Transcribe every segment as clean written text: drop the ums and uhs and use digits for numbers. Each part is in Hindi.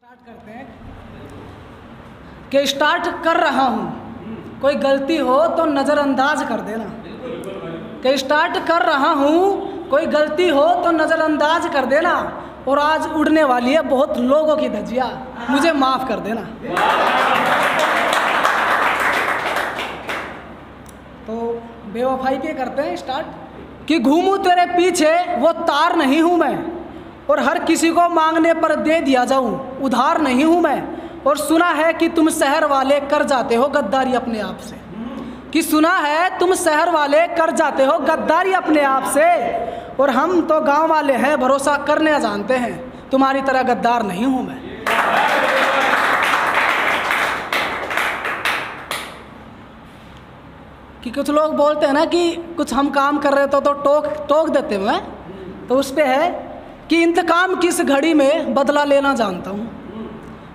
स्टार्ट करते हैं कि स्टार्ट कर रहा हूँ, कोई गलती हो तो नज़रअंदाज कर देना। कि स्टार्ट कर रहा हूँ, कोई गलती हो तो नज़रअंदाज कर देना। और आज उड़ने वाली है बहुत लोगों की धज्जियाँ, मुझे माफ़ कर देना। तो बेवफाई पे करते हैं स्टार्ट कि घूमूं तेरे पीछे वो तार नहीं हूँ मैं, और हर किसी को मांगने पर दे दिया जाऊँ उधार नहीं हूँ मैं। और सुना है कि तुम शहर वाले कर जाते हो गद्दारी अपने आप से, कि सुना है तुम शहर वाले कर जाते हो गद्दारी अपने आप से। और हम तो गांव वाले हैं, भरोसा करने जानते हैं, तुम्हारी तरह गद्दार नहीं हूँ मैं। कि कुछ लोग बोलते हैं ना कि कुछ हम काम कर रहे तो टोक देते हैं, तो उस पे है कि इंतकाम किस घड़ी में बदला लेना जानता हूँ,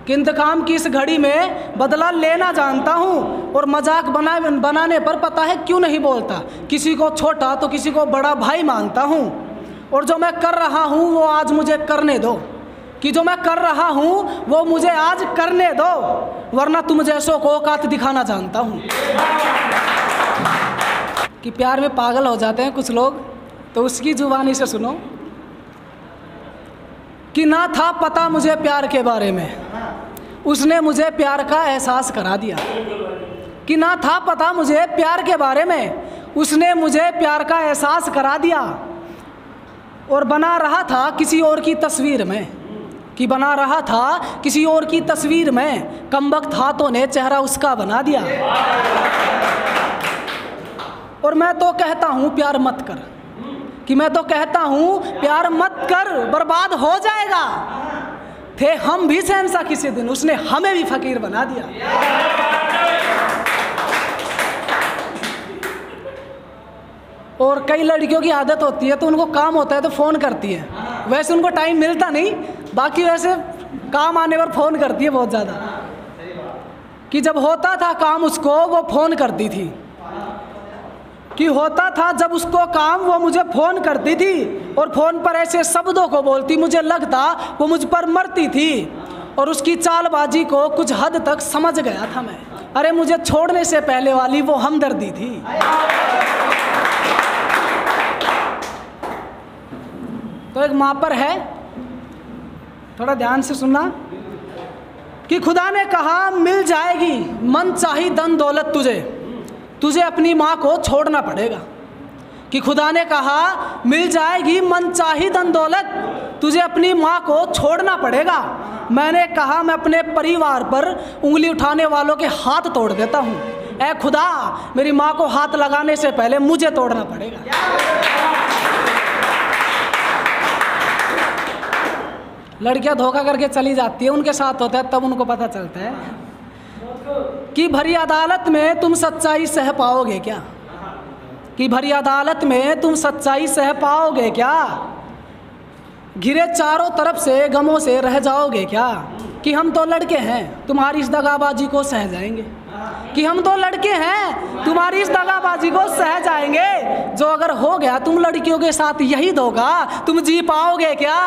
कि इंतकाम किस घड़ी में बदला लेना जानता हूँ। और मजाक बनाने पर पता है क्यों नहीं बोलता, किसी को छोटा तो किसी को बड़ा भाई मानता हूँ। और जो मैं कर रहा हूँ वो आज मुझे करने दो, कि जो मैं कर रहा हूँ वो मुझे आज करने दो, वरना तुम जैसों को औकात दिखाना जानता हूँ। कि प्यार में पागल हो जाते हैं कुछ लोग, तो उसकी जुबानी से सुनो कि ना था पता मुझे प्यार के बारे में, उसने मुझे प्यार का एहसास करा दिया। कि ना था पता मुझे प्यार के बारे में, उसने मुझे प्यार का एहसास करा दिया। और बना रहा था किसी और की तस्वीर में, कि बना रहा था किसी और की तस्वीर में, कमबख्त हाथों ने चेहरा उसका बना दिया। और मैं तो कहता हूँ प्यार मत कर, कि मैं तो कहता हूँ प्यार मत कर, बर्बाद हो जाएगा। थे हम भी शहंशाह किसी दिन, उसने हमें भी फकीर बना दिया। और कई लड़कियों की आदत होती है तो उनको काम होता है तो फ़ोन करती है, वैसे उनको टाइम मिलता नहीं, बाकी वैसे काम आने पर फ़ोन करती है बहुत ज़्यादा। कि जब होता था काम उसको वो फ़ोन करती थी, कि होता था जब उसको काम वो मुझे फ़ोन करती थी, और फ़ोन पर ऐसे शब्दों को बोलती मुझे लगता वो मुझ पर मरती थी। और उसकी चालबाजी को कुछ हद तक समझ गया था मैं। अरे मुझे छोड़ने से पहले वाली वो हमदर्दी थी। तो एक माँ पर है, थोड़ा ध्यान से सुनना, कि खुदा ने कहा मिल जाएगी मन चाही धन दौलत तुझे अपनी माँ को छोड़ना पड़ेगा। कि खुदा ने कहा मिल जाएगी मन चाही धन दौलत तुझे अपनी माँ को छोड़ना पड़ेगा। मैंने कहा मैं अपने परिवार पर उंगली उठाने वालों के हाथ तोड़ देता हूँ। ऐ खुदा, मेरी माँ को हाथ लगाने से पहले मुझे तोड़ना पड़ेगा। लड़कियां धोखा करके चली जाती है, उनके साथ होता है तब उनको पता चलता है कि भरी अदालत में तुम सच्चाई सह पाओगे क्या, कि भरी अदालत में तुम सच्चाई सह पाओगे क्या, घिरे चारों तरफ से गमों से रह जाओगे क्या। कि हम तो लड़के हैं तुम्हारी इस दगाबाजी को सह जाएंगे, कि हम तो लड़के हैं तुम्हारी इस दगाबाजी को सह जाएंगे। जो अगर हो गया तुम लड़कियों के साथ यही धोखा, तुम जी पाओगे क्या।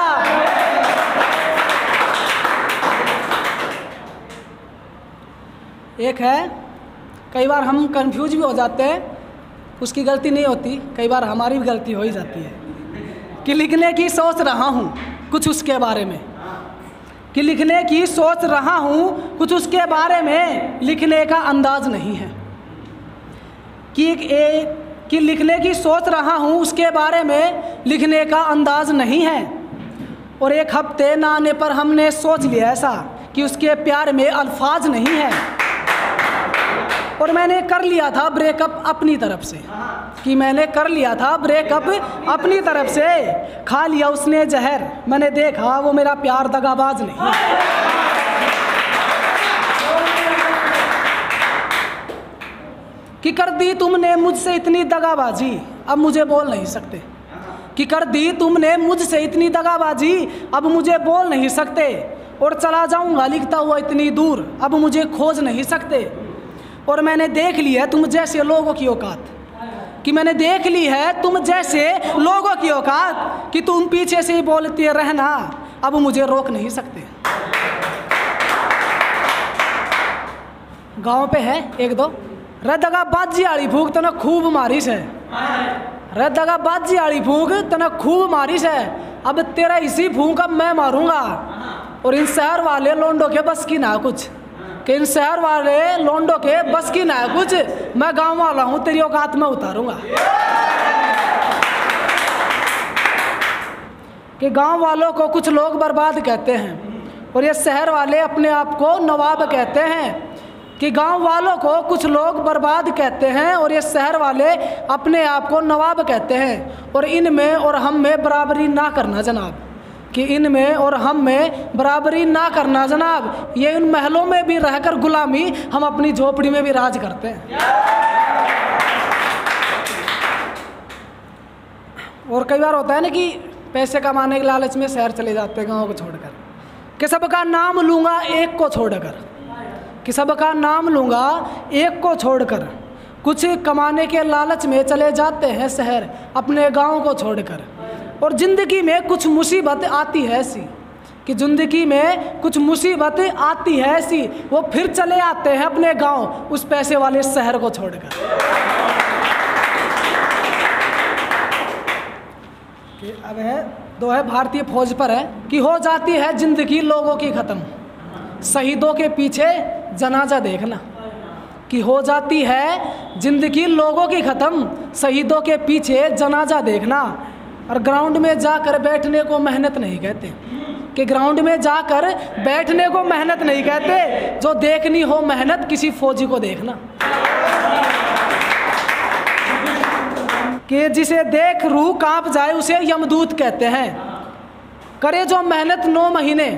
एक है, कई बार हम कंफ्यूज भी हो जाते हैं, उसकी गलती नहीं होती, कई बार हमारी भी गलती हो ही जाती है। कि लिखने की सोच रहा हूँ कुछ उसके बारे में, कि लिखने की सोच रहा हूँ कुछ उसके बारे में, लिखने का अंदाज नहीं है। कि लिखने की सोच रहा हूँ उसके बारे में, लिखने का अंदाज नहीं है। और एक हफ्ते न आने पर हमने सोच लिया ऐसा कि उसके प्यार में अल्फाज नहीं है। और मैंने कर लिया था ब्रेकअप अपनी तरफ से, कि मैंने कर लिया था ब्रेकअप अपनी तरफ से। खा लिया उसने जहर, मैंने देखा वो मेरा प्यार दगाबाज नहीं। कि कर दी तुमने मुझसे इतनी दगाबाजी, अब मुझे बोल नहीं सकते। कि कर दी तुमने मुझसे इतनी दगाबाजी, अब मुझे बोल नहीं सकते। और चला जाऊंगा लिखता हुआ इतनी दूर, अब मुझे खोज नहीं सकते। और मैंने देख ली है तुम जैसे लोगों की औकात, कि मैंने देख ली है तुम जैसे लोगों की औकात, कि तुम पीछे से ही बोलते रहना, अब मुझे रोक नहीं सकते। गांव पे है एक दो, रे दगा बाजी आड़ी फूक तना खूब मारिश है, रे दगा बाजी आड़ी फूक तना खूब मारिश है, अब तेरा इसी फूक अब मैं मारूंगा। और इन शहर वाले लोंडो के बस की ना कुछ, कि इन शहर वाले लोंडो के बस की ना कुछ, मैं गांव वाला हूं तेरी औकात में उतारूंगा। कि गांव वालों को कुछ लोग बर्बाद कहते हैं और ये शहर वाले अपने आप को नवाब कहते हैं। कि गांव वालों को कुछ लोग बर्बाद कहते हैं और ये शहर वाले अपने आप को नवाब कहते हैं। और इनमें और हम में बराबरी ना करना जनाब, कि इनमें और हम में बराबरी ना करना जनाब। ये उन महलों में भी रहकर गुलामी, हम अपनी झोपड़ी में भी राज करते हैं। और कई बार होता है ना कि पैसे कमाने के लालच में शहर चले जाते हैं गाँव को छोड़कर, कि सबका नाम लूँगा एक को छोड़कर, कि सबका नाम लूँगा एक को छोड़कर, कुछ कमाने के लालच में चले जाते हैं शहर अपने गाँव को छोड़कर। और ज़िंदगी में कुछ मुसीबत आती है ऐसी, कि ज़िंदगी में कुछ मुसीबत आती है ऐसी, वो फिर चले आते हैं अपने गाँव उस पैसे वाले शहर को छोड़कर। कि अब है दो है भारतीय फौज पर है, कि हो जाती है ज़िंदगी लोगों की ख़त्म, शहीदों के पीछे जनाजा देखना। कि हो जाती है ज़िंदगी लोगों की ख़त्म, शहीदों के पीछे जनाजा देखना। और ग्राउंड में जाकर बैठने को मेहनत नहीं कहते, कि ग्राउंड में जाकर बैठने को मेहनत नहीं कहते, जो देखनी हो मेहनत किसी फौजी को देखना। कि जिसे देख रूह कांप जाए उसे यमदूत कहते हैं, करे जो मेहनत 9 महीने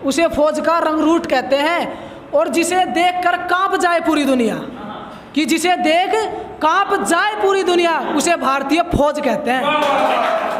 उसे फौज का रंगरूट कहते हैं। और जिसे देख कर कांप जाए पूरी दुनिया, कि जिसे देख कांप जाए पूरी दुनिया, उसे भारतीय फौज कहते हैं।